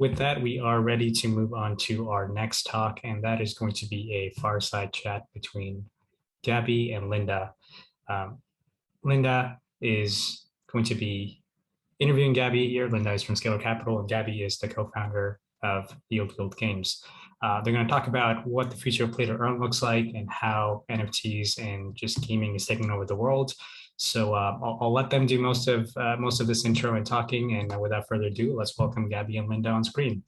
with that, we are ready to move on to our next talk, and that is going to be a fireside chat between Gabby and Linda. Um, Linda is going to be interviewing Gabby here. Linda is from Scalar Capital, and Gabby is the co-founder of Yield Guild Games. They're going to talk about what the future of play to earn looks like and how NFTs and just gaming is taking over the world. So I'll let them do most of this intro and talking. And without further ado, let's welcome Gabby and Linda on screen.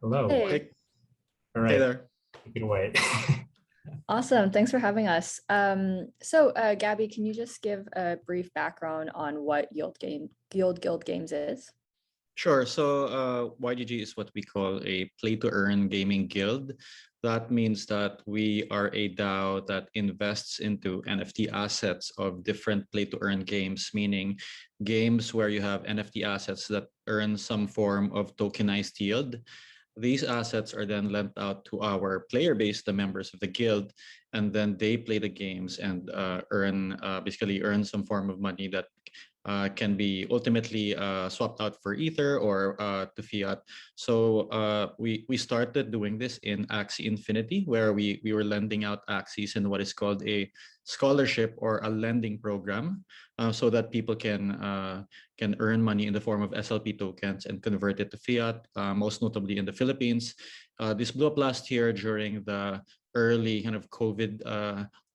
Hello. Hey. All right. Hey there. Take it away. Awesome. Thanks for having us. Gabby, can you just give a brief background on what Yield Guild Games is? Sure. So YGG is what we call a play-to-earn gaming guild. That means that we are a DAO that invests into NFT assets of different play-to-earn games, meaning games where you have NFT assets that earn some form of tokenized yield. These assets are then lent out to our player base, the members of the guild, and then they play the games and basically earn some form of money that can be ultimately swapped out for Ether or to fiat. So we started doing this in Axie Infinity, where we were lending out Axies in what is called a scholarship or a lending program, so that people can earn money in the form of SLP tokens and convert it to fiat, most notably in the Philippines. This blew up last year during the early kind of COVID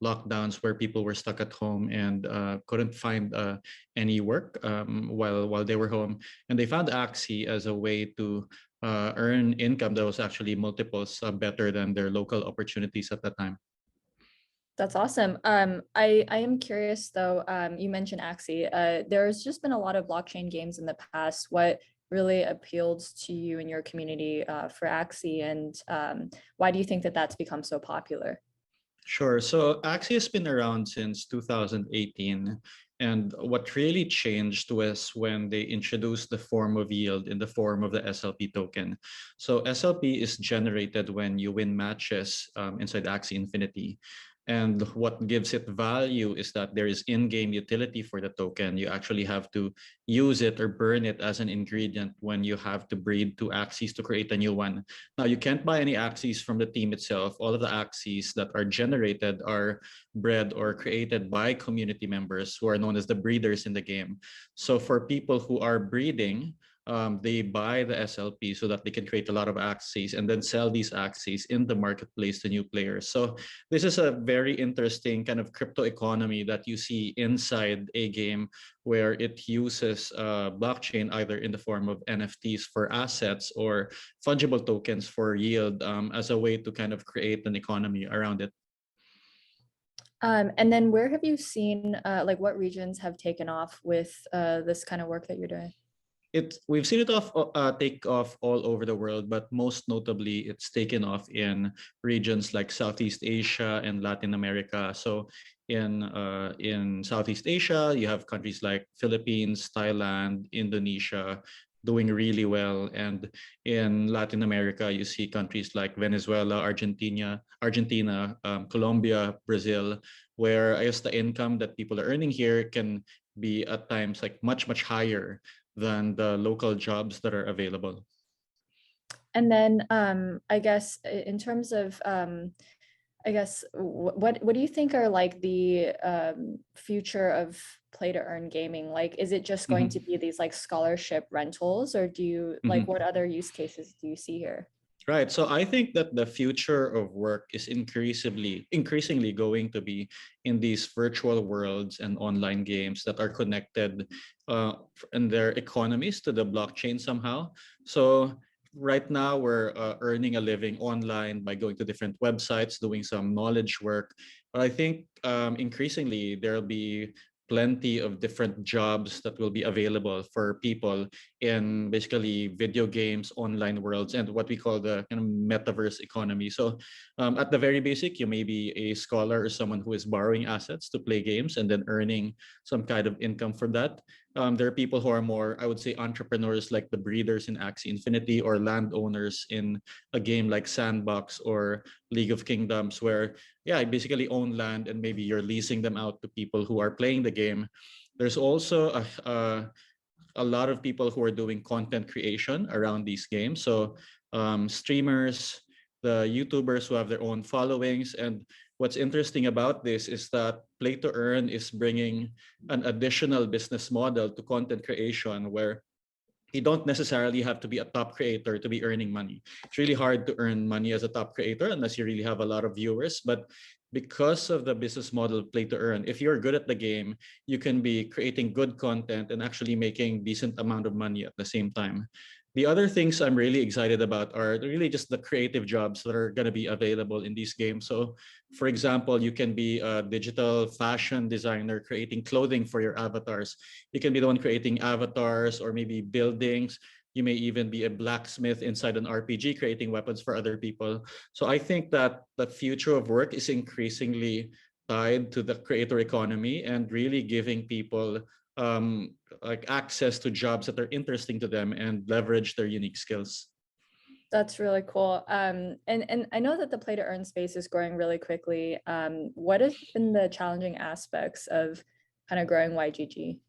lockdowns where people were stuck at home and couldn't find any work while they were home. And they found Axie as a way to earn income that was actually multiples better than their local opportunities at the time. That's awesome. I am curious though, you mentioned Axie. There's just been a lot of blockchain games in the past. What really appealed to you and your community for Axie, and why do you think that that's become so popular? Sure. So Axie has been around since 2018. And what really changed was when they introduced the form of yield in the form of the SLP token. So SLP is generated when you win matches inside Axie Infinity. And what gives it value is that there is in-game utility for the token. You actually have to use it or burn it as an ingredient when you have to breed two Axies to create a new one. Now, you can't buy any Axies from the team itself. All of the Axies that are generated are bred or created by community members who are known as the breeders in the game. So for people who are breeding, they buy the SLP so that they can create a lot of Axies and then sell these Axies in the marketplace to new players. So this is a very interesting kind of crypto economy that you see inside a game where it uses blockchain either in the form of NFTs for assets or fungible tokens for yield as a way to kind of create an economy around it. And then where have you seen, like what regions have taken off with this kind of work that you're doing? We've seen it take off all over the world, but most notably, it's taken off in regions like Southeast Asia and Latin America. So in Southeast Asia, you have countries like Philippines, Thailand, Indonesia doing really well, and in Latin America, you see countries like Venezuela, Argentina, Colombia, Brazil, where I guess the income that people are earning here can be at times like much higher than the local jobs that are available. And then I guess in terms of, what do you think are like the future of play to earn gaming? Like, is it just going to be these like scholarship rentals, or do you like what other use cases do you see here? Right. So I think that the future of work is increasingly going to be in these virtual worlds and online games that are connected in their economies to the blockchain somehow. So right now we're earning a living online by going to different websites, doing some knowledge work. But I think increasingly there'll be plenty of different jobs that will be available for people in basically video games, online worlds, and what we call the kind of metaverse economy. So at the very basic, you may be a scholar or someone who is borrowing assets to play games and then earning some kind of income from that. There are people who are more, I would say, entrepreneurs like the breeders in Axie Infinity or landowners in a game like Sandbox or League of Kingdoms, where, yeah, I basically own land and maybe you're leasing them out to people who are playing the game. There's also a lot of people who are doing content creation around these games. So streamers, the YouTubers who have their own followings. And what's interesting about this is that Play to Earn is bringing an additional business model to content creation where you don't necessarily have to be a top creator to be earning money. It's really hard to earn money as a top creator unless you really have a lot of viewers. But because of the business model Play to Earn, if you're good at the game, you can be creating good content and actually making decent amount of money at the same time. The other things I'm really excited about are really just the creative jobs that are going to be available in these games. So, for example, you can be a digital fashion designer creating clothing for your avatars. You can be the one creating avatars or maybe buildings. You may even be a blacksmith inside an RPG creating weapons for other people. So I think that the future of work is increasingly tied to the creator economy and really giving people like access to jobs that are interesting to them and leverage their unique skills. That's really cool. And I know that the play to earn space is growing really quickly. What have been the challenging aspects of kind of growing YGG?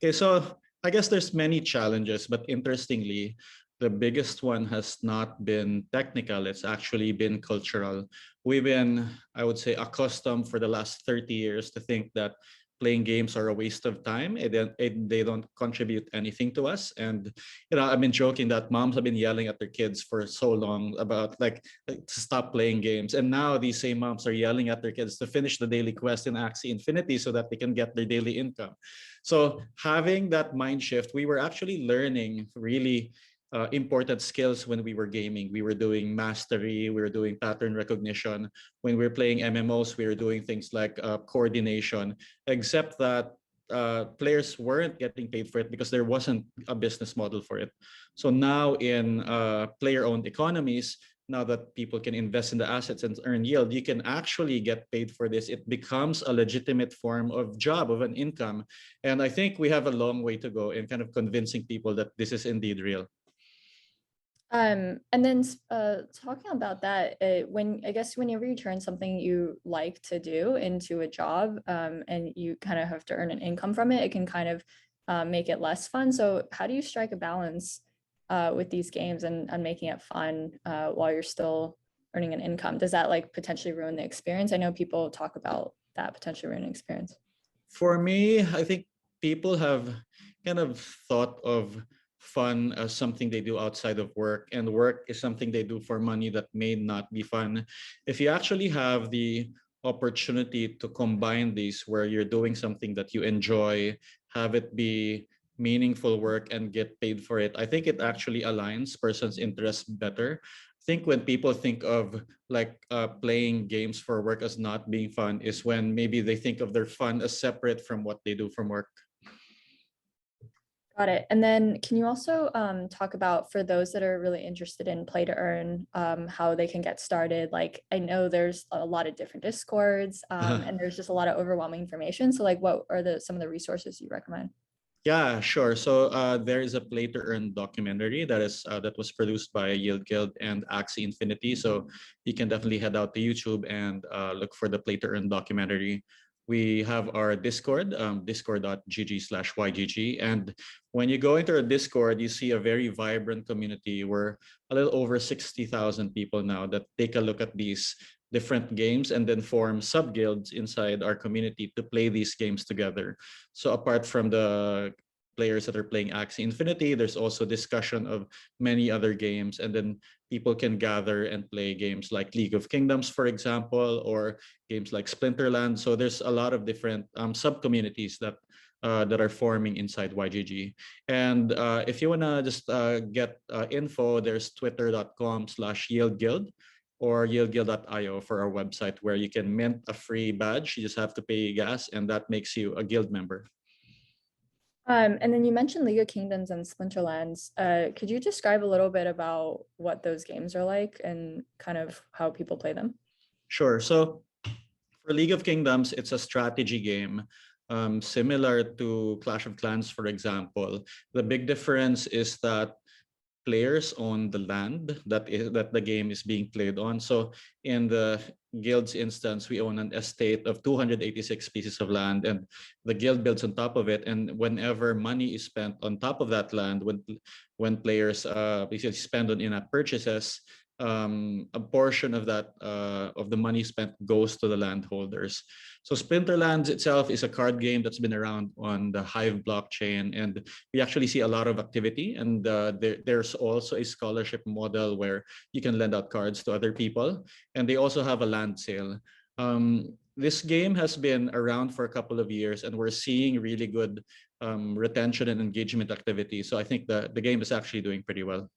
Okay, so I guess there's many challenges, but interestingly, the biggest one has not been technical. It's actually been cultural. We've been, I would say, accustomed for the last 30 years to think that playing games are a waste of time. They don't contribute anything to us. And I've been joking that moms have been yelling at their kids for so long about like to stop playing games. And now these same moms are yelling at their kids to finish the daily quest in Axie Infinity so that they can get their daily income. So having that mind shift, we were actually learning really important skills when we were gaming. We were doing mastery, we were doing pattern recognition. When we were playing MMOs, we were doing things like coordination, except that players weren't getting paid for it because there wasn't a business model for it. So now in player-owned economies, now that people can invest in the assets and earn yield, you can actually get paid for this. It becomes a legitimate form of job, of an income. And I think we have a long way to go in kind of convincing people that this is indeed real. And then talking about that, when I guess whenever you turn something you like to do into a job, and you kind of have to earn an income from it, it can kind of make it less fun. So how do you strike a balance with these games and making it fun while you're still earning an income? Does that like potentially ruin the experience? I know people talk about that potentially ruining experience. For me, I think people have kind of thought of fun as something they do outside of work, and work is something they do for money that may not be fun. If you actually have the opportunity to combine these where you're doing something that you enjoy, have it be meaningful work and get paid for it, I think it actually aligns person's interests better. I think when people think of like playing games for work as not being fun is when maybe they think of their fun as separate from what they do from work. Got it. And then can you also talk about, for those that are really interested in play to earn, how they can get started? Like, I know there's a lot of different Discords, and there's just a lot of overwhelming information. So like, what are some of the resources you recommend? Yeah, sure. So there is a Play to Earn documentary that was produced by Yield Guild and Axie Infinity. So you can definitely head out to YouTube and look for the Play to Earn documentary. We have our Discord, discord.gg/YGG. And when you go into our Discord, you see a very vibrant community. We're a little over 60,000 people now that take a look at these different games and then form sub-guilds inside our community to play these games together. So apart from the players that are playing Axie Infinity, there's also discussion of many other games, and then people can gather and play games like League of Kingdoms, for example, or games like Splinterland. So there's a lot of different sub-communities that are forming inside YGG. And if you wanna just get info, there's twitter.com/yieldguild or yieldguild.io for our website, where you can mint a free badge. You just have to pay gas, and that makes you a guild member. And then you mentioned League of Kingdoms and Splinterlands. Could you describe a little bit about what those games are like and kind of how people play them? Sure. So for League of Kingdoms, it's a strategy game, similar to Clash of Clans, for example. The big difference is that players own the land that the game is being played on. So in the guild's instance, we own an estate of 286 pieces of land, and the guild builds on top of it. And whenever money is spent on top of that land, when players basically spend on in-app purchases, a portion of that of the money spent goes to the landholders. So Splinterlands itself is a card game that's been around on the Hive blockchain, and we actually see a lot of activity. And there's also a scholarship model where you can lend out cards to other people, and they also have a land sale. This game has been around for a couple of years, and we're seeing really good retention and engagement activity. So I think the game is actually doing pretty well.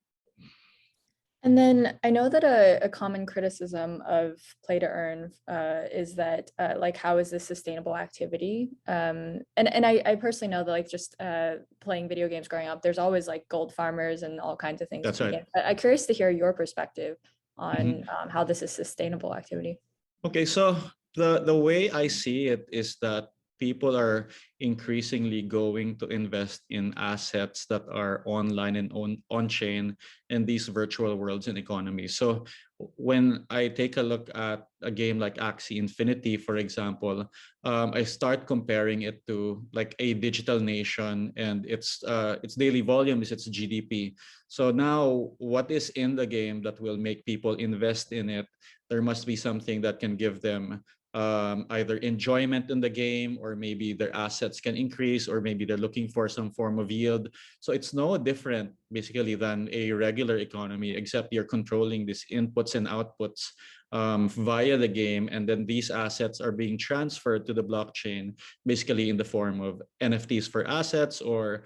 And then I know that a common criticism of play to earn is that like, how is this sustainable activity? And I personally know that, like, just playing video games growing up, there's always like gold farmers and all kinds of things. That's right. I'm curious to hear your perspective on how this is sustainable activity. Okay, so the way I see it is that people are increasingly going to invest in assets that are online and on-chain in these virtual worlds and economies. So when I take a look at a game like Axie Infinity, for example, I start comparing it to like a digital nation, and its daily volume is its GDP. So now what is in the game that will make people invest in it? There must be something that can give them either enjoyment in the game, or maybe their assets can increase, or maybe they're looking for some form of yield. So it's no different basically than a regular economy, except you're controlling these inputs and outputs via the game, and then these assets are being transferred to the blockchain, basically in the form of NFTs for assets, or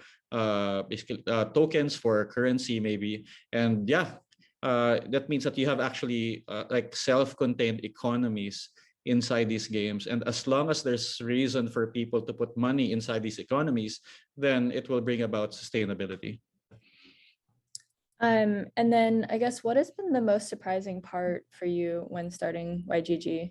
basically tokens for currency maybe. And yeah, that means that you have actually like self-contained economies inside these games, and as long as there's reason for people to put money inside these economies, then it will bring about sustainability. And then I guess, what has been the most surprising part for you when starting YGG?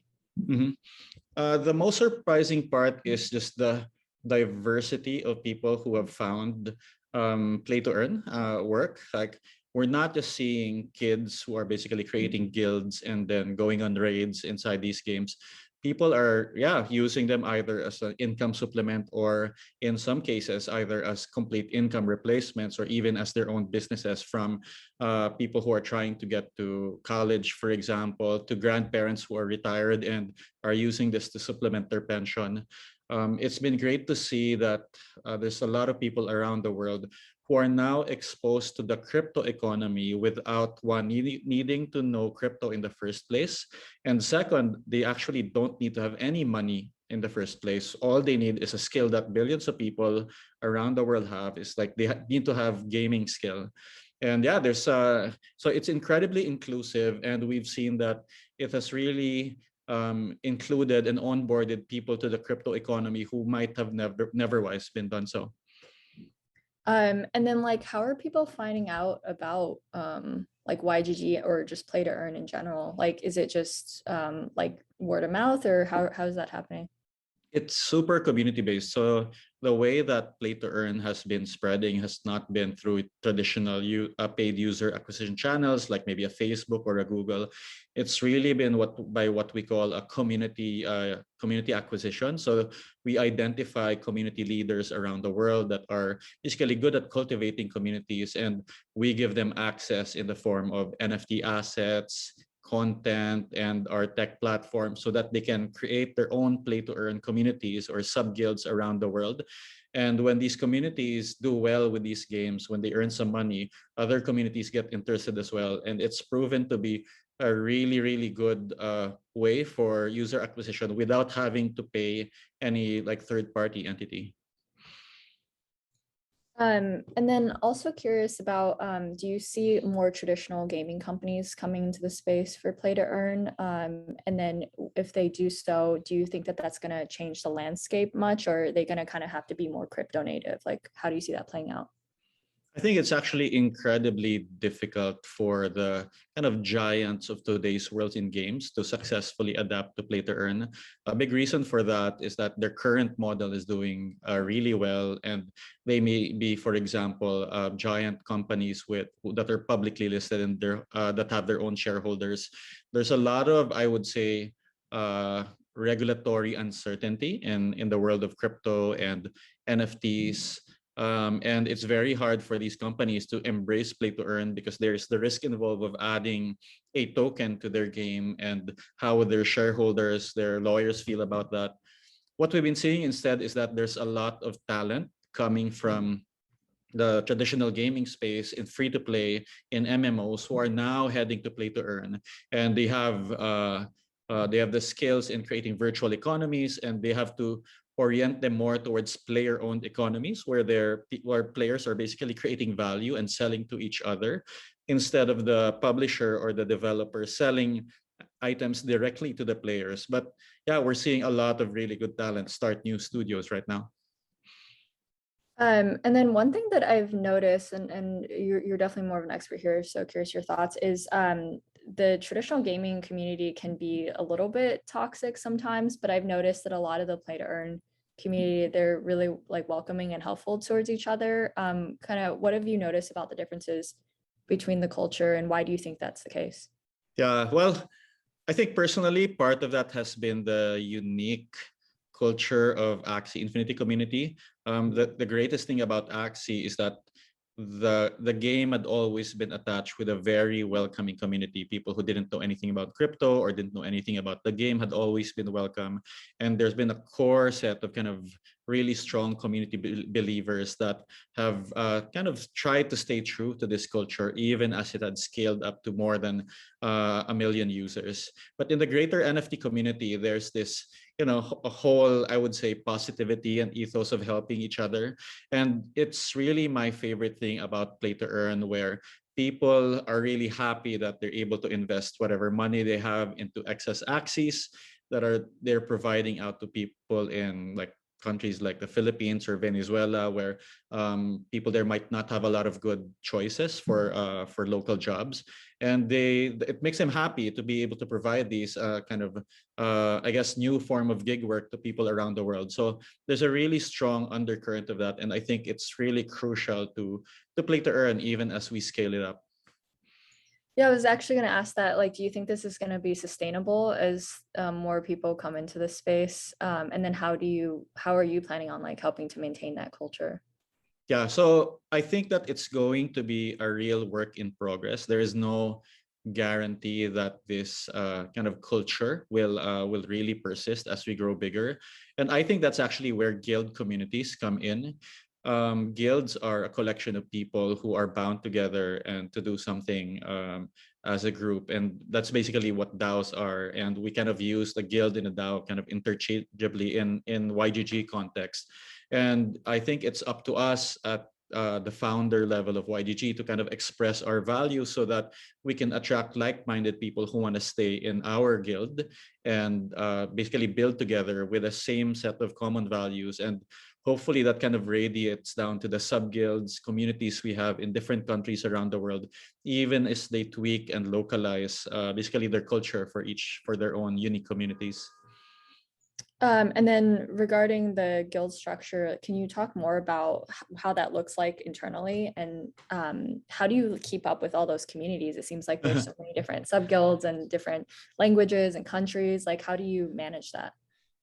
The most surprising part is just the diversity of people who have found play to earn work. Like, we're not just seeing kids who are basically creating guilds and then going on raids inside these games. People are, using them either as an income supplement, or in some cases, either as complete income replacements, or even as their own businesses, from people who are trying to get to college, for example, to grandparents who are retired and are using this to supplement their pension. It's been great to see that there's a lot of people around the world who are now exposed to the crypto economy without needing to know crypto in the first place. And second, they actually don't need to have any money in the first place. All they need is a skill that billions of people around the world have. Is like they need to have gaming skill. And yeah, there's so it's incredibly inclusive, and we've seen that it has really included and onboarded people to the crypto economy who might have never been done so. And then, like, how are people finding out about like YGG or just play to earn in general? Like, is it just like word of mouth, or how is that happening? It's super community based. So the way that play to earn has been spreading has not been through traditional paid user acquisition channels like maybe a Facebook or a Google. It's really been by what we call a community acquisition. So we identify community leaders around the world that are basically good at cultivating communities, and we give them access in the form of NFT assets, content, and our tech platform, so that they can create their own play to earn communities or sub guilds around the world. And when these communities do well with these games, when they earn some money, other communities get interested as well. And it's proven to be a really, really good way for user acquisition without having to pay any like third-party entity. And then also curious about, do you see more traditional gaming companies coming into the space for play to earn? And then if they do so, do you think that that's going to change the landscape much, or are they going to kind of have to be more crypto native? Like, how do you see that playing out? I think it's actually incredibly difficult for the kind of giants of today's world in games to successfully adapt to play to earn. A big reason for that is that their current model is doing really well, and they may be, for example, giant companies with that are publicly listed and that have their own shareholders. There's a lot of, I would say, regulatory uncertainty in the world of crypto and NFTs. And it's very hard for these companies to embrace play to earn because there's the risk involved of adding a token to their game, and how would their shareholders, their lawyers feel about that. What we've been seeing instead is that there's a lot of talent coming from the traditional gaming space in free to play in MMOs who are now heading to play to earn, and they have the skills in creating virtual economies, and they have to orient them more towards player-owned economies where players are basically creating value and selling to each other instead of the publisher or the developer selling items directly to the players. But yeah, we're seeing a lot of really good talent start new studios right now. And then one thing that I've noticed, and you're definitely more of an expert here, so curious your thoughts, is the traditional gaming community can be a little bit toxic sometimes, but I've noticed that a lot of the play to earn community, they're really like welcoming and helpful towards each other. Kind of what have you noticed about the differences between the culture, and why do you think that's the case? Yeah, well, I think personally, part of that has been the unique culture of Axie Infinity community. The greatest thing about Axie is that the game had always been attached with a very welcoming community. People who didn't know anything about crypto or didn't know anything about the game had always been welcome. And there's been a core set of kind of really strong community believers that have kind of tried to stay true to this culture, even as it had scaled up to more than 1 million users. But in the greater NFT community, there's this, a whole, I would say, positivity and ethos of helping each other. And it's really my favorite thing about play to earn, where people are really happy that they're able to invest whatever money they have into excess axes they're providing out to people in like countries like the Philippines or Venezuela, where people there might not have a lot of good choices for local jobs, and it makes them happy to be able to provide these kind of I guess new form of gig work to people around the world. So there's a really strong undercurrent of that, and I think it's really crucial to play to earn even as we scale it up. Yeah, I was actually going to ask that. Like, do you think this is going to be sustainable as more people come into this space? And then how are you planning on like helping to maintain that culture? Yeah, so I think that it's going to be a real work in progress. There is no guarantee that this kind of culture will really persist as we grow bigger, and I think that's actually where guild communities come in. Guilds are a collection of people who are bound together and to do something as a group, and that's basically what DAOs are. And we kind of use the guild in a DAO kind of interchangeably in YGG context. And I think it's up to us at the founder level of YGG to kind of express our values so that we can attract like-minded people who want to stay in our guild and basically build together with the same set of common values. And hopefully that kind of radiates down to the sub-guilds, communities we have in different countries around the world, even as they tweak and localize basically their culture for their own unique communities. And then regarding the guild structure, can you talk more about how that looks like internally, and how do you keep up with all those communities? It seems like there's so many different sub guilds and different languages and countries. Like, how do you manage that?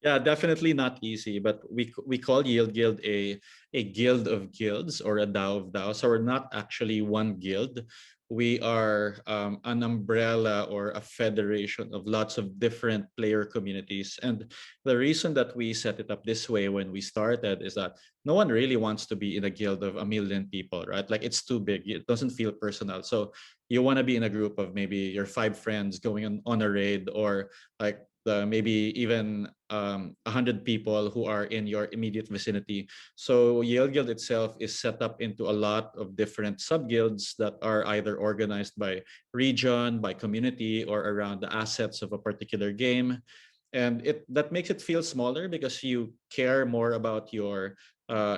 Yeah, definitely not easy, but we call Yield Guild a guild of guilds or a DAO of DAO. So we're not actually one guild. We are an umbrella or a federation of lots of different player communities. And the reason that we set it up this way when we started is that no one really wants to be in a guild of 1 million people, right? Like, it's too big. It doesn't feel personal. So you want to be in a group of maybe your 5 friends going on a raid, or like maybe even 100 people who are in your immediate vicinity. So Yale Guild itself is set up into a lot of different sub-guilds that are either organized by region, by community, or around the assets of a particular game. And that makes it feel smaller because you care more about your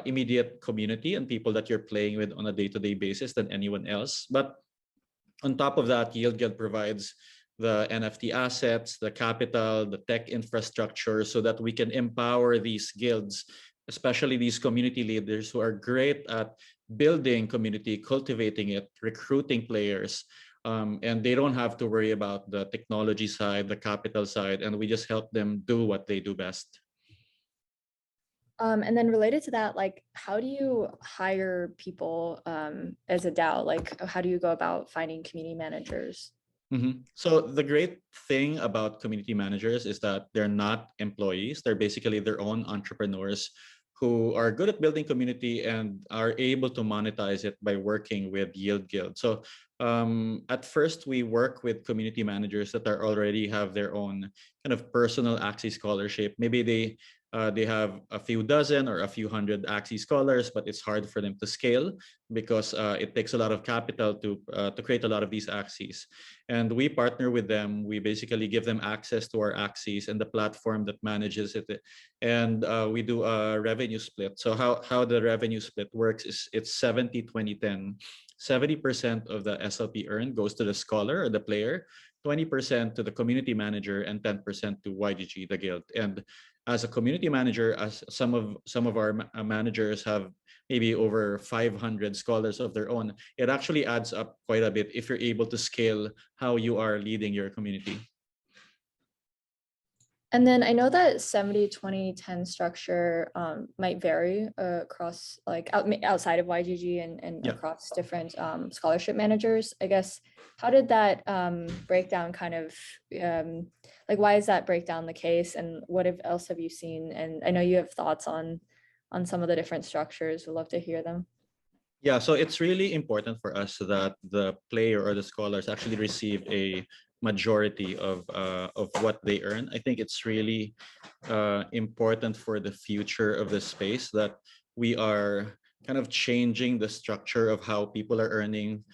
immediate community and people that you're playing with on a day-to-day basis than anyone else. But on top of that, Yield Guild provides the NFT assets, the capital, the tech infrastructure, so that we can empower these guilds, especially these community leaders who are great at building community, cultivating it, recruiting players. And they don't have to worry about the technology side, the capital side, and we just help them do what they do best. And then related to that, like, how do you hire people as a DAO? Like, how do you go about finding community managers? So the great thing about community managers is that they're not employees. They're basically their own entrepreneurs who are good at building community and are able to monetize it by working with Yield Guild. So at first, we work with community managers that are already have their own kind of personal Axie scholarship. Maybe they have a few dozen or a few hundred Axie scholars, but it's hard for them to scale because it takes a lot of capital to create a lot of these Axies. And we partner with them. We basically give them access to our Axies and the platform that manages it. And we do a revenue split. So how the revenue split works is it's 70-20-10. 70% of the SLP earned goes to the scholar or the player, 20% to the community manager, and 10% to YGG, the guild. And as a community manager, as some of our managers have maybe over 500 scholars of their own, it actually adds up quite a bit if you're able to scale how you are leading your community. And then I know that 70-20-10 structure might vary across, like, outside of YGG and Yeah. across different scholarship managers. I guess, how did that breakdown kind of, like, why is that breakdown the case? And what else have you seen? And I know you have thoughts on some of the different structures. We'd love to hear them. Yeah, so it's really important for us that the player or the scholars actually receive a majority of what they earn. I think it's really important for the future of the space that we are kind of changing the structure of how people are earning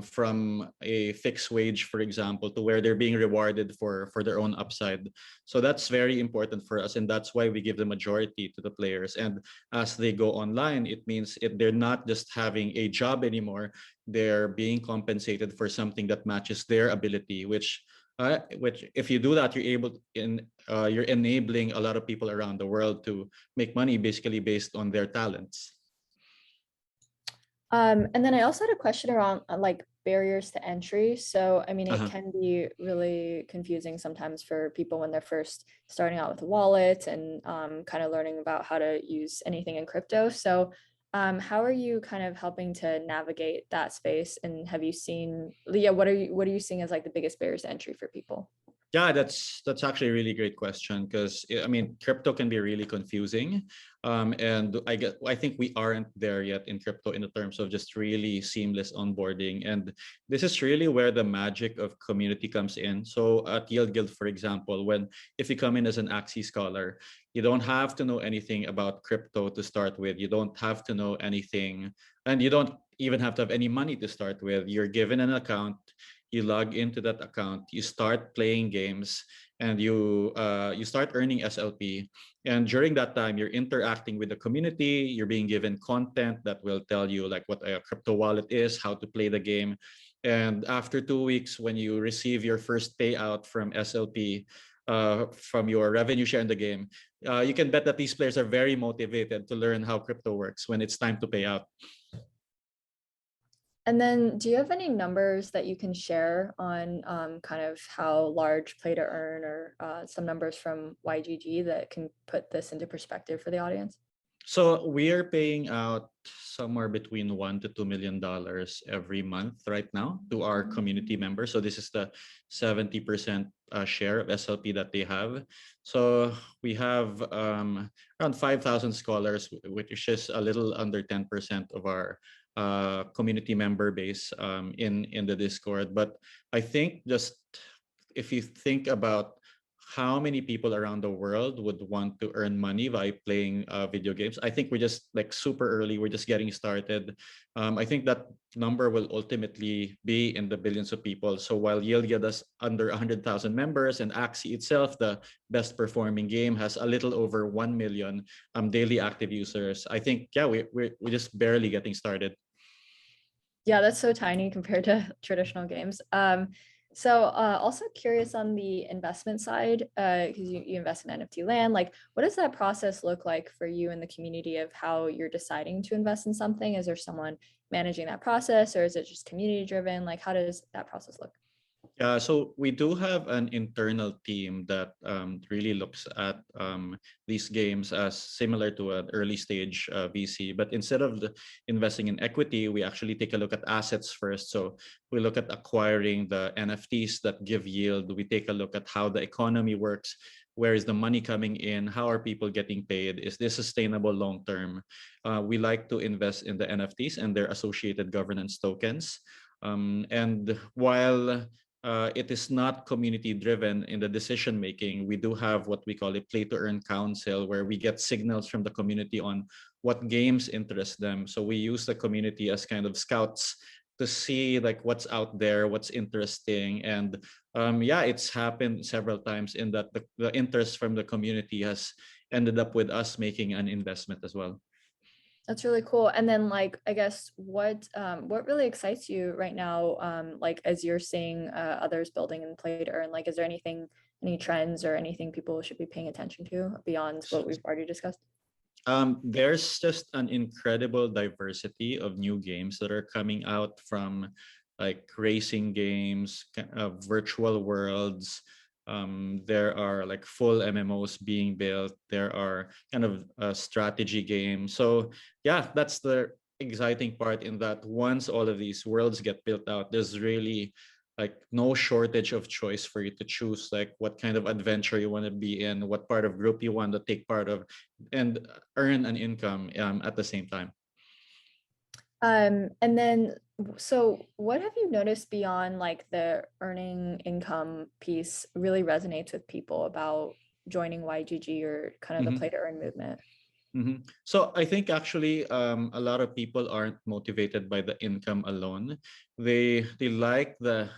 from a fixed wage, for example, to where they're being rewarded for their own upside. So that's very important for us, and that's why we give the majority to the players. And as they go online, it means they're not just having a job anymore, they're being compensated for something that matches their ability, which if you do that, you're enabling a lot of people around the world to make money basically based on their talents. And then I also had a question around like barriers to entry. So, I mean, it Uh-huh. can be really confusing sometimes for people when they're first starting out with a wallet and kind of learning about how to use anything in crypto. So, how are you kind of helping to navigate that space? And have you seen, what are you seeing as like the biggest barriers to entry for people? Yeah, that's actually a really great question because I mean, crypto can be really confusing, and I think we aren't there yet in crypto in the terms of just really seamless onboarding, and this is really where the magic of community comes in. So at Yield Guild, for example, if you come in as an Axie scholar, you don't have to know anything about crypto to start with. You don't have to know anything, and you don't even have to have any money to start with. You're given an account. You log into that account, you start playing games, and you start earning SLP. And during that time, you're interacting with the community. You're being given content that will tell you like what a crypto wallet is, how to play the game. And after 2 weeks, when you receive your first payout from SLP, from your revenue share in the game, you can bet that these players are very motivated to learn how crypto works when it's time to pay out. And then do you have any numbers that you can share on kind of how large play to earn or some numbers from YGG that can put this into perspective for the audience? So we are paying out somewhere between $1 to $2 million every month right now to our community members. So this is the 70% share of SLP that they have. So we have around 5,000 scholars, which is a little under 10% of our community member base in the Discord. But I think just if you think about how many people around the world would want to earn money by playing video games. I think we're just like super early. We're just getting started. I think that number will ultimately be in the billions of people. So while Yelgia does under 100,000 members and Axie itself, the best performing game, has a little over 1 million daily active users, I think, yeah, we're just barely getting started. Yeah, that's so tiny compared to traditional games. So also curious on the investment side, because you invest in NFT land, like what does that process look like for you in the community of how you're deciding to invest in something? Is there someone managing that process, or is it just community driven? Like how does that process look? So we do have an internal team that really looks at these games as similar to an early stage VC. But instead of investing in equity, we actually take a look at assets first. So we look at acquiring the NFTs that give yield. We take a look at how the economy works. Where is the money coming in? How are people getting paid? Is this sustainable long term? We like to invest in the NFTs and their associated governance tokens. And while it is not community driven in the decision making, we do have what we call a play to earn council, where we get signals from the community on what games interest them. So we use the community as kind of scouts to see like what's out there, what's interesting. And yeah, it's happened several times in that the interest from the community has ended up with us making an investment as well. That's really cool. And then like, I guess what really excites you right now, like as you're seeing others building and play to earn, like, is there anything, any trends or anything people should be paying attention to beyond what we've already discussed? There's just an incredible diversity of new games that are coming out, from like racing games, virtual worlds. There are like full MMOs being built. There are kind of strategy games. So yeah, that's the exciting part, in that once all of these worlds get built out, there's really like no shortage of choice for you to choose like what kind of adventure you want to be in, what part of group you want to take part of, and earn an income at the same time. And then, so what have you noticed beyond like the earning income piece really resonates with people about joining YGG or kind of the play to earn movement? So I think actually a lot of people aren't motivated by the income alone. They like the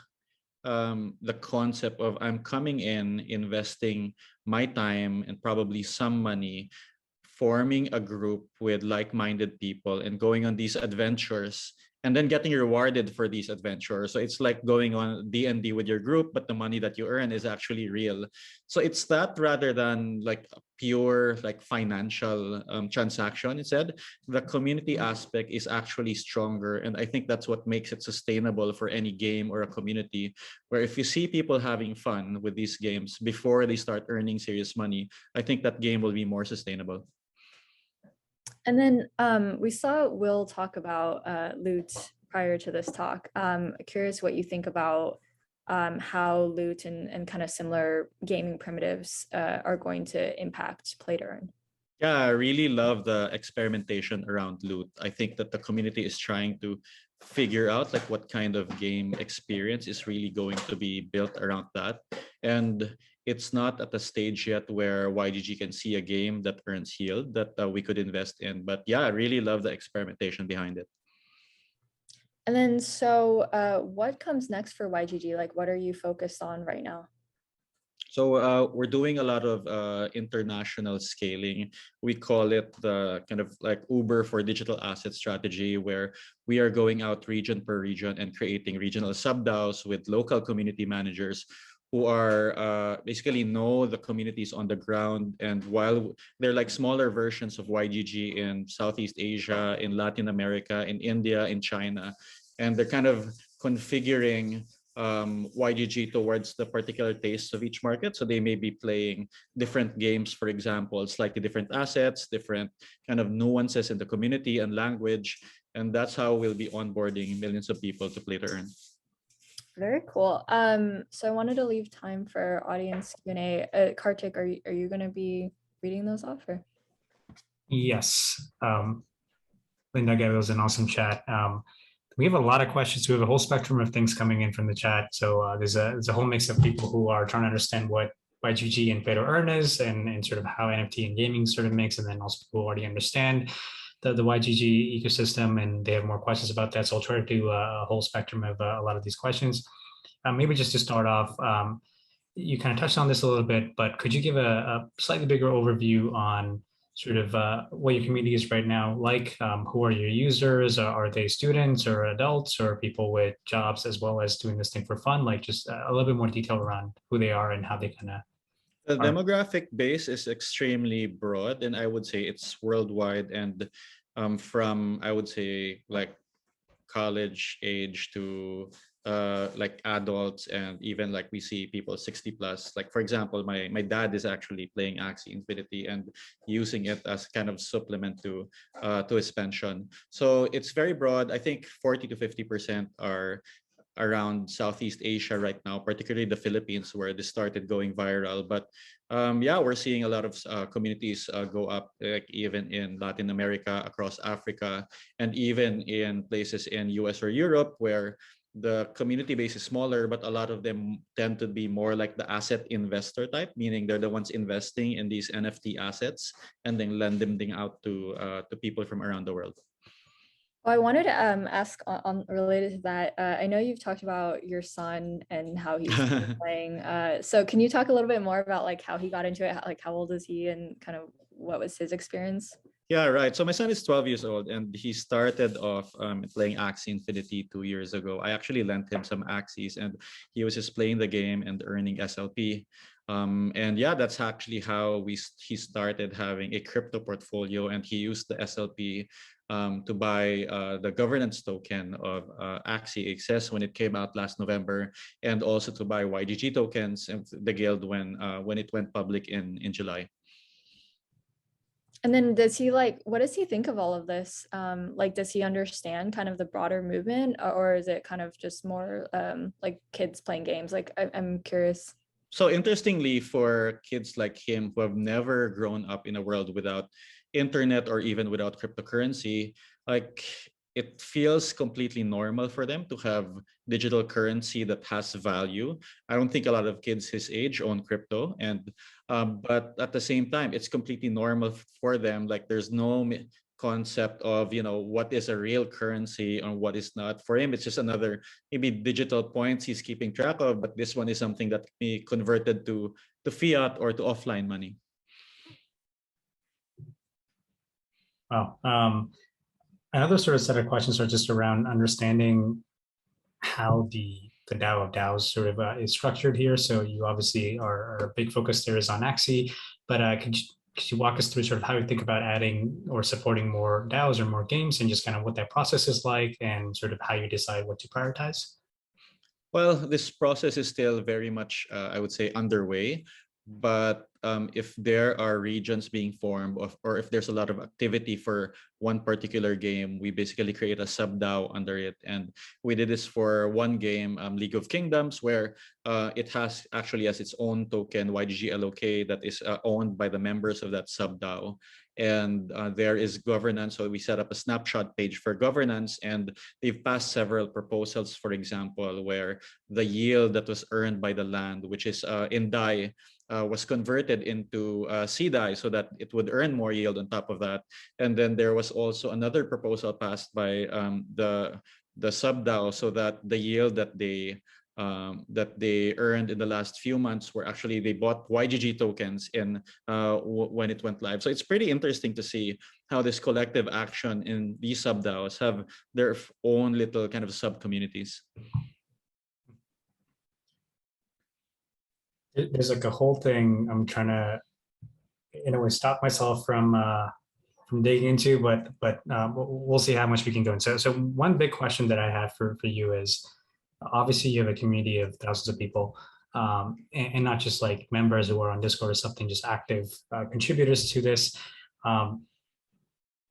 concept of, I'm coming in, investing my time and probably some money, forming a group with like-minded people and going on these adventures, and then getting rewarded for these adventures. So it's like going on D&D with your group, but the money that you earn is actually real. So it's that rather than like a pure like financial transaction. Instead, the community aspect is actually stronger, and I think that's what makes it sustainable for any game or a community, where if you see people having fun with these games before they start earning serious money, I think that game will be more sustainable. And then we saw Will talk about loot prior to this talk. Curious what you think about how loot and kind of similar gaming primitives are going to impact play to earn. Yeah, I really love the experimentation around loot. I think that the community is trying to figure out like what kind of game experience is really going to be built around that. And it's not at the stage yet where YGG can see a game that earns yield that we could invest in. But yeah, I really love the experimentation behind it. And then, so what comes next for YGG? Like, what are you focused on right now? So we're doing a lot of international scaling. We call it the kind of like Uber for digital asset strategy, where we are going out region per region and creating regional sub-DAOs with local community managers who are basically know the communities on the ground. And while they're like smaller versions of YGG in Southeast Asia, in Latin America, in India, in China, and they're kind of configuring YGG towards the particular tastes of each market. So they may be playing different games, for example, slightly different assets, different kind of nuances in the community and language. And that's how we'll be onboarding millions of people to play to earn. Very cool. So I wanted to leave time for audience Q&A. Kartik, are you going to be reading those off? Or? Yes. Linda, Gabby, was an awesome chat. We have a lot of questions. We have a whole spectrum of things coming in from the chat. So there's a whole mix of people who are trying to understand what YGG and Pero Earners and sort of how NFT and gaming sort of mix, and then also people who already understand the YGG ecosystem and they have more questions about that. So I'll try to do a whole spectrum of a lot of these questions. Maybe just to start off, you kind of touched on this a little bit, but could you give a slightly bigger overview on sort of what your community is right now like? Who are your users? Are they students or adults or people with jobs as well as doing this thing for fun? Like just a little bit more detail around who they are and how they kind of The are. demographic base is extremely broad, and I would say it's worldwide and from, I would say, like college age to like adults, and even like we see people 60 plus. Like for example, my dad is actually playing Axie Infinity and using it as kind of supplement to his pension. So it's very broad. I think 40 to 50% are around Southeast Asia right now, particularly the Philippines, where this started going viral. But yeah, we're seeing a lot of communities go up, like even in Latin America, across Africa, and even in places in US or Europe where the community base is smaller, but a lot of them tend to be more like the asset investor type, meaning they're the ones investing in these NFT assets and then lend them out to people from around the world. Well, I wanted to ask on related to that. I know you've talked about your son and how he's been playing. So can you talk a little bit more about like how he got into it? Like how old is he and kind of what was his experience? Yeah, right. So my son is 12 years old and he started off playing Axie Infinity 2 years ago. I actually lent him some Axies and he was just playing the game and earning SLP. And yeah, that's actually how he started having a crypto portfolio, and he used the SLP to buy the governance token of Axie Access when it came out last November, and also to buy YGG tokens and the guild when it went public in July. And then does he like, what does he think of all of this? Like, does he understand kind of the broader movement, or is it kind of just more like kids playing games? Like, I'm curious. So interestingly, for kids like him who have never grown up in a world without internet or even without cryptocurrency, like it feels completely normal for them to have digital currency that has value. I don't think a lot of kids his age own crypto, and but at the same time, it's completely normal for them. Like there's no concept of what is a real currency and what is not. For him, it's just another maybe digital points he's keeping track of, but this one is something that can be converted to fiat or to offline money. Wow. Another sort of set of questions are just around understanding how the DAO of DAOs sort of is structured here. So you obviously are a big focus there is on Axie, but could you walk us through sort of how you think about adding or supporting more DAOs or more games, and just kind of what that process is like and sort of how you decide what to prioritize? Well, this process is still very much, I would say, underway. But if there are regions being formed, or if there's a lot of activity for one particular game, we basically create a sub-DAO under it. And we did this for one game, League of Kingdoms, where it has actually has its own token, YGG LOK, that is owned by the members of that sub-DAO. And there is governance. So we set up a snapshot page for governance, and they've passed several proposals, for example, where the yield that was earned by the land, which is in DAI, was converted into CDAI so that it would earn more yield on top of that. And then there was also another proposal passed by the sub-DAO, so that the yield that they earned in the last few months were actually they bought YGG tokens in when it went live. So it's pretty interesting to see how this collective action in these sub-DAOs have their own little kind of sub-communities. There's like a whole thing I'm trying to, in a way, stop myself from digging into, but we'll see how much we can go into. So one big question that I have for you is, obviously you have a community of thousands of people, and not just like members who are on Discord or something, just active contributors to this.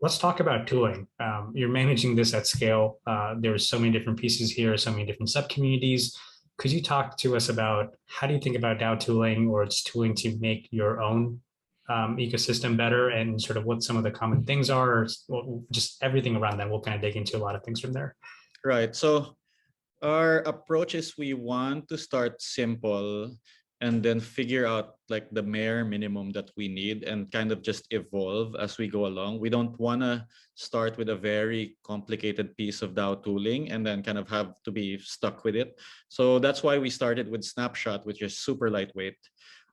Let's talk about tooling. You're managing this at scale. There's so many different pieces here, so many different sub-communities. Could you talk to us about how do you think about DAO tooling, or it's tooling to make your own ecosystem better, and sort of what some of the common things are, or just everything around that? We'll kind of dig into a lot of things from there. Right. So our approach is we want to start simple and then figure out like the bare minimum that we need and kind of just evolve as we go along. We don't want to start with a very complicated piece of DAO tooling and then kind of have to be stuck with it. So that's why we started with Snapshot, which is super lightweight.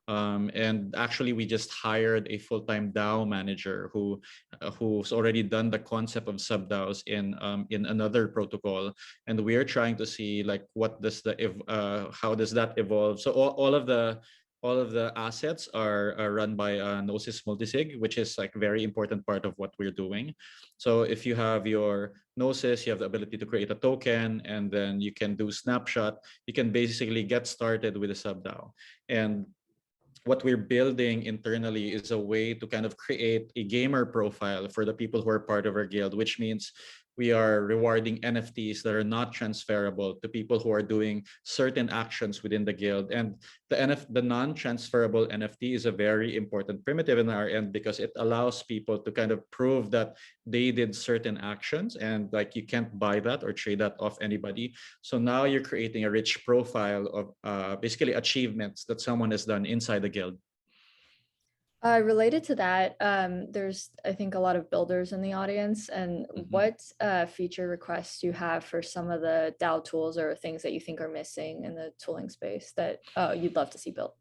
And actually, we just hired a full-time DAO manager who's already done the concept of sub DAOs in another protocol, and we're trying to see like how does that evolve. So all of the assets are run by Gnosis multisig, which is like very important part of what we're doing. So if you have your Gnosis, you have the ability to create a token, and then you can do Snapshot. You can basically get started with a sub DAO. And what we're building internally is a way to kind of create a gamer profile for the people who are part of our guild, which means we are rewarding NFTs that are not transferable to people who are doing certain actions within the guild. And the non-transferable NFT is a very important primitive in our end because it allows people to kind of prove that they did certain actions, and like you can't buy that or trade that off anybody. So now you're creating a rich profile of basically achievements that someone has done inside the guild. Related to that, there's, I think, a lot of builders in the audience. And what feature requests do you have for some of the DAO tools or things that you think are missing in the tooling space that you'd love to see built?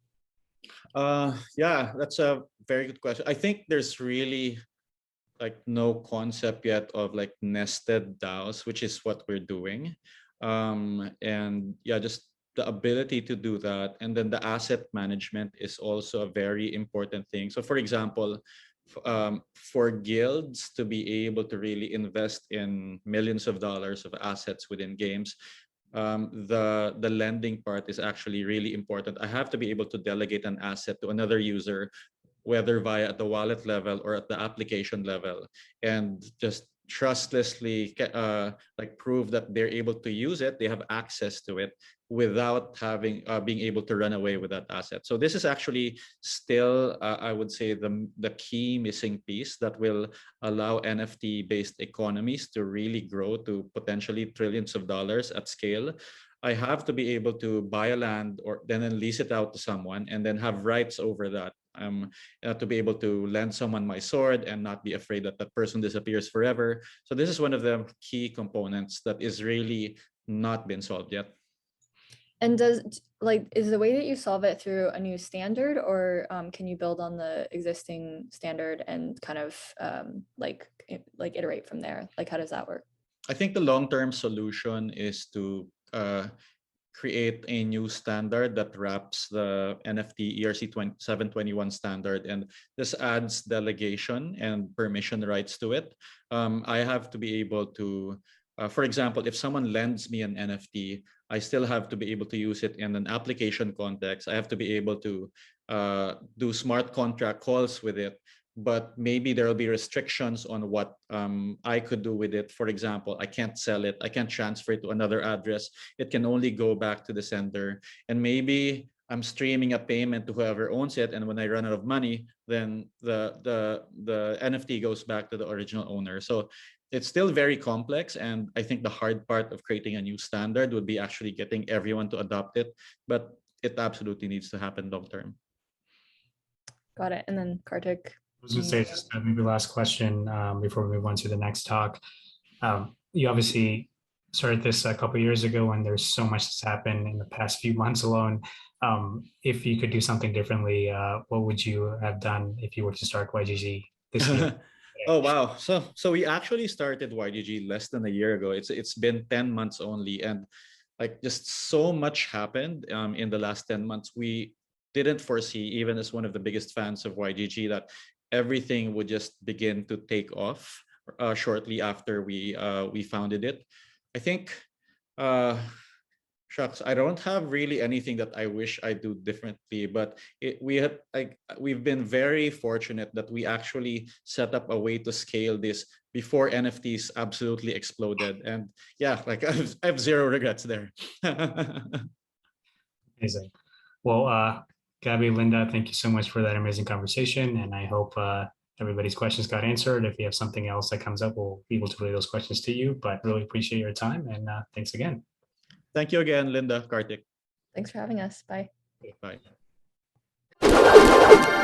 Yeah, that's a very good question. I think there's really like no concept yet of like nested DAOs, which is what we're doing. And yeah, just the ability to do that. And then the asset management is also a very important thing. So for example, for guilds to be able to really invest in millions of dollars of assets within games, the lending part is actually really important. I have to be able to delegate an asset to another user, whether via at the wallet level or at the application level, and just trustlessly like prove that they're able to use it, they have access to it without having being able to run away with that asset. So this is actually still I would say the key missing piece that will allow NFT based economies to really grow to potentially trillions of dollars at scale. I have to be able to buy a land or then lease it out to someone and then have rights over that. To be able to lend someone my sword and not be afraid that that person disappears forever. So this is one of the key components that is really not been solved yet. And is the way that you solve it through a new standard, or can you build on the existing standard and kind of like iterate from there? Like, how does that work? I think the long-term solution is to create a new standard that wraps the NFT ERC 721 standard, and this adds delegation and permission rights to it. I have to be able to, for example, if someone lends me an NFT, I still have to be able to use it in an application context. I have to be able to do smart contract calls with it. But maybe there will be restrictions on what I could do with it. For example, I can't sell it. I can't transfer it to another address. It can only go back to the sender. And maybe I'm streaming a payment to whoever owns it. And when I run out of money, then the NFT goes back to the original owner. So it's still very complex. And I think the hard part of creating a new standard would be actually getting everyone to adopt it. But it absolutely needs to happen long term. Got it. And then Kartik. I was going to say just maybe last question before we move on to the next talk. You obviously started this a couple of years ago, and there's so much that's happened in the past few months alone. If you could do something differently, what would you have done if you were to start YGG this year? Oh wow! So we actually started YGG less than a year ago. It's been 10 months only, and like just so much happened in the last 10 months. We didn't foresee, even as one of the biggest fans of YGG, that everything would just begin to take off shortly after we founded it. I think, shucks, I don't have really anything that I wish I do differently, but we've been very fortunate that we actually set up a way to scale this before NFTs absolutely exploded. And yeah, like I have zero regrets there. Amazing. Well, Gabby, Linda, thank you so much for that amazing conversation. And I hope everybody's questions got answered. If you have something else that comes up, we'll be able to relay those questions to you. But really appreciate your time, and thanks again. Thank you again, Linda, Kartik. Thanks for having us. Bye. Bye. Bye.